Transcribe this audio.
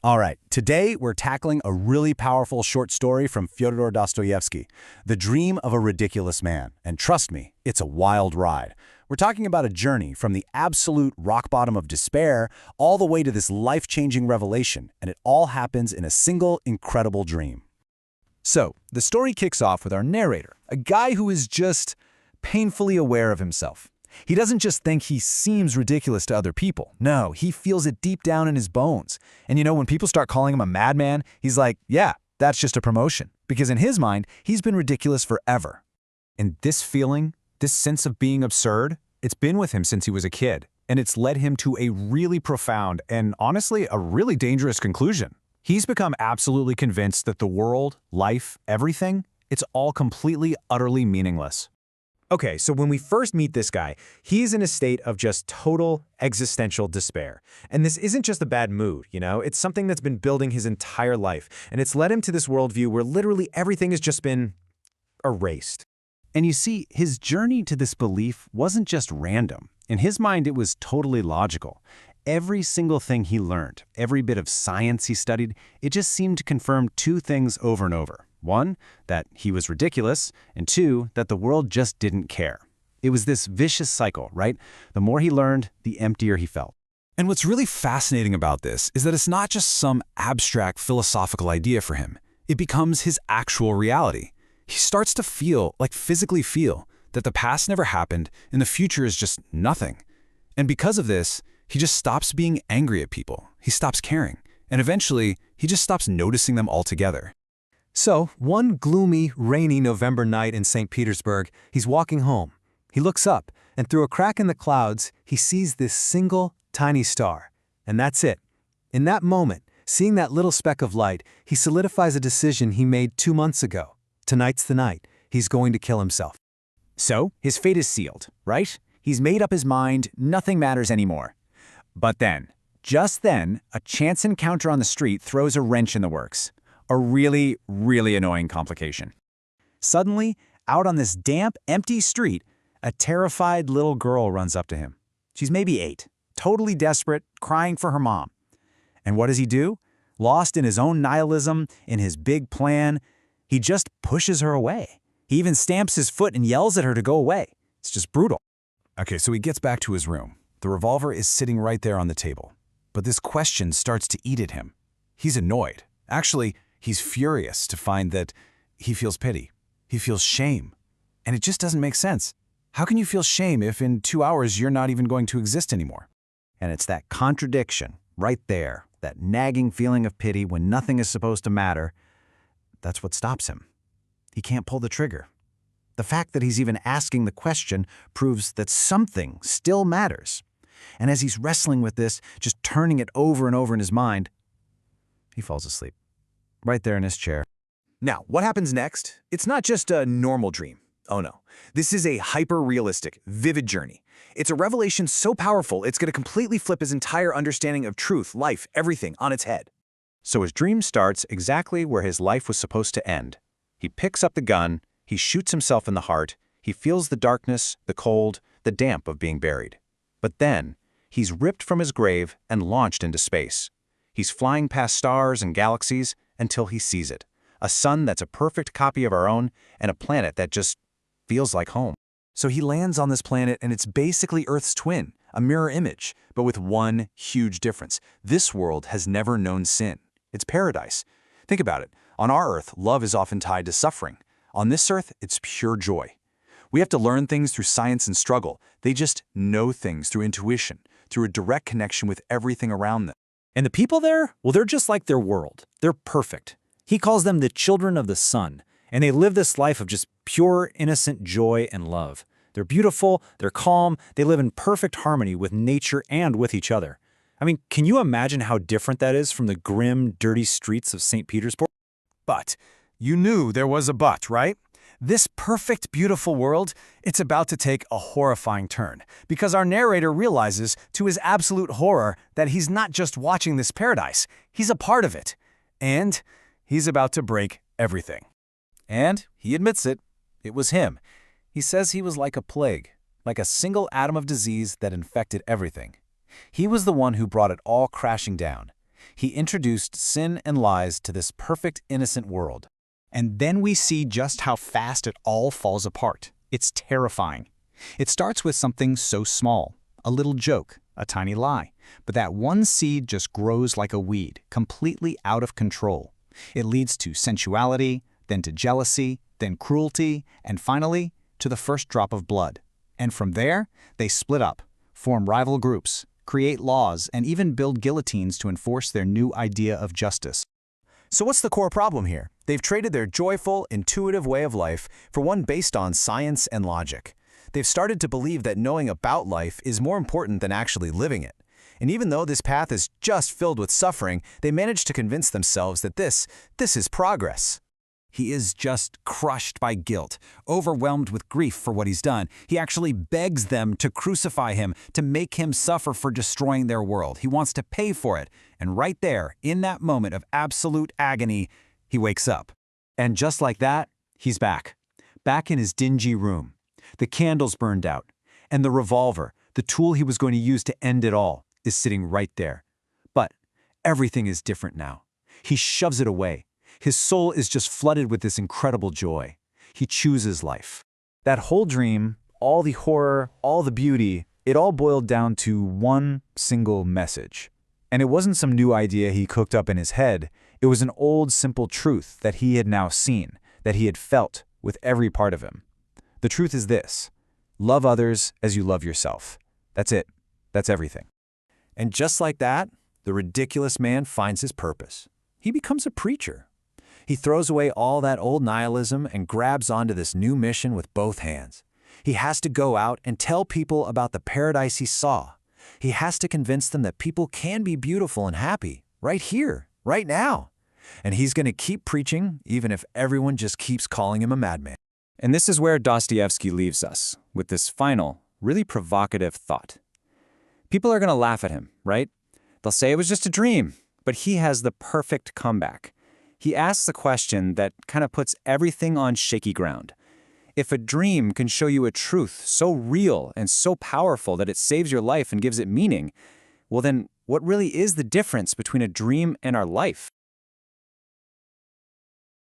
All right, today we're tackling a really powerful short story from Fyodor Dostoevsky, The Dream of a Ridiculous Man. And trust me, it's a wild ride. We're talking about a journey from the absolute rock bottom of despair all the way to this life-changing revelation, and it all happens in a single incredible dream. So, the story kicks off with our narrator, a guy who is just painfully aware of himself. He doesn't just think he seems ridiculous to other people. No, he feels it deep down in his bones. And when people start calling him a madman, he's like, yeah, that's just a promotion. Because in his mind, he's been ridiculous forever. And this feeling, this sense of being absurd, it's been with him since he was a kid. And it's led him to a really profound and, honestly, a really dangerous conclusion. He's become absolutely convinced that the world, life, everything, it's all completely, utterly meaningless. Okay, so when we first meet this guy, he's in a state of just total existential despair. And this isn't just a bad mood, It's something that's been building his entire life. And it's led him to this worldview where literally everything has just been erased. And you see, his journey to this belief wasn't just random. In his mind, it was totally logical. Every single thing he learned, every bit of science he studied, it just seemed to confirm two things over and over. One, that he was ridiculous, and two, that the world just didn't care. It was this vicious cycle, right? The more he learned, the emptier he felt. And what's really fascinating about this is that it's not just some abstract philosophical idea for him. It becomes his actual reality. He starts to physically feel, that the past never happened and the future is just nothing. And because of this, he just stops being angry at people. He stops caring. And eventually, he just stops noticing them altogether. So, one gloomy, rainy November night in St. Petersburg, he's walking home. He looks up, and through a crack in the clouds, he sees this single, tiny star. And that's it. In that moment, seeing that little speck of light, he solidifies a decision he made 2 months ago. Tonight's the night. He's going to kill himself. So, his fate is sealed, right? He's made up his mind, nothing matters anymore. But then, just then, a chance encounter on the street throws a wrench in the works. A really, really annoying complication. Suddenly, out on this damp, empty street, a terrified little girl runs up to him. She's maybe 8, totally desperate, crying for her mom. And what does he do? Lost in his own nihilism, in his big plan, he just pushes her away. He even stamps his foot and yells at her to go away. It's just brutal. Okay, so he gets back to his room. The revolver is sitting right there on the table. But this question starts to eat at him. He's annoyed. Actually, he's furious to find that he feels pity. He feels shame. And it just doesn't make sense. How can you feel shame if in 2 hours you're not even going to exist anymore? And it's that contradiction right there, that nagging feeling of pity when nothing is supposed to matter, that's what stops him. He can't pull the trigger. The fact that he's even asking the question proves that something still matters. And as he's wrestling with this, just turning it over and over in his mind, he falls asleep. Right there in his chair. Now, what happens next? It's not just a normal dream. Oh no. This is a hyper-realistic, vivid journey. It's a revelation so powerful, it's going to completely flip his entire understanding of truth, life, everything on its head. So his dream starts exactly where his life was supposed to end. He picks up the gun, he shoots himself in the heart, he feels the darkness, the cold, the damp of being buried. But then, he's ripped from his grave and launched into space. He's flying past stars and galaxies until he sees it. A sun that's a perfect copy of our own, and a planet that just feels like home. So he lands on this planet and it's basically Earth's twin, a mirror image, but with one huge difference. This world has never known sin. It's paradise. Think about it. On our Earth, love is often tied to suffering. On this Earth, it's pure joy. We have to learn things through science and struggle. They just know things through intuition, through a direct connection with everything around them. And the people there? Well, they're just like their world. They're perfect. He calls them the children of the sun, and they live this life of just pure, innocent joy and love. They're beautiful, they're calm, they live in perfect harmony with nature and with each other. I mean, can you imagine how different that is from the grim, dirty streets of St. Petersburg? But you knew there was a but, right? This perfect, beautiful world, it's about to take a horrifying turn, because our narrator realizes, to his absolute horror, that he's not just watching this paradise, he's a part of it. And he's about to break everything. And he admits it. It was him. He says he was like a plague, like a single atom of disease that infected everything. He was the one who brought it all crashing down. He introduced sin and lies to this perfect, innocent world. And then we see just how fast it all falls apart. It's terrifying. It starts with something so small, a little joke, a tiny lie. But that one seed just grows like a weed, completely out of control. It leads to sensuality, then to jealousy, then cruelty, and finally, to the first drop of blood. And from there, they split up, form rival groups, create laws, and even build guillotines to enforce their new idea of justice. So what's the core problem here? They've traded their joyful, intuitive way of life for one based on science and logic. They've started to believe that knowing about life is more important than actually living it. And even though this path is just filled with suffering, they manage to convince themselves that this is progress. He is just crushed by guilt, overwhelmed with grief for what he's done. He actually begs them to crucify him, to make him suffer for destroying their world. He wants to pay for it. And right there, in that moment of absolute agony, he wakes up. And just like that, he's back. Back in his dingy room. The candles burned out. And the revolver, the tool he was going to use to end it all, is sitting right there. But everything is different now. He shoves it away. His soul is just flooded with this incredible joy. He chooses life. That whole dream, all the horror, all the beauty, it all boiled down to one single message. And it wasn't some new idea he cooked up in his head. It was an old, simple truth that he had now seen, that he had felt with every part of him. The truth is this: love others as you love yourself. That's it. That's everything. And just like that, the ridiculous man finds his purpose. He becomes a preacher. He throws away all that old nihilism and grabs onto this new mission with both hands. He has to go out and tell people about the paradise he saw. He has to convince them that people can be beautiful and happy, right here, right now. And he's going to keep preaching, even if everyone just keeps calling him a madman. And this is where Dostoevsky leaves us, with this final, really provocative thought. People are going to laugh at him, right? They'll say it was just a dream, but he has the perfect comeback. He asks the question that kind of puts everything on shaky ground. If a dream can show you a truth so real and so powerful that it saves your life and gives it meaning, well then, what really is the difference between a dream and our life?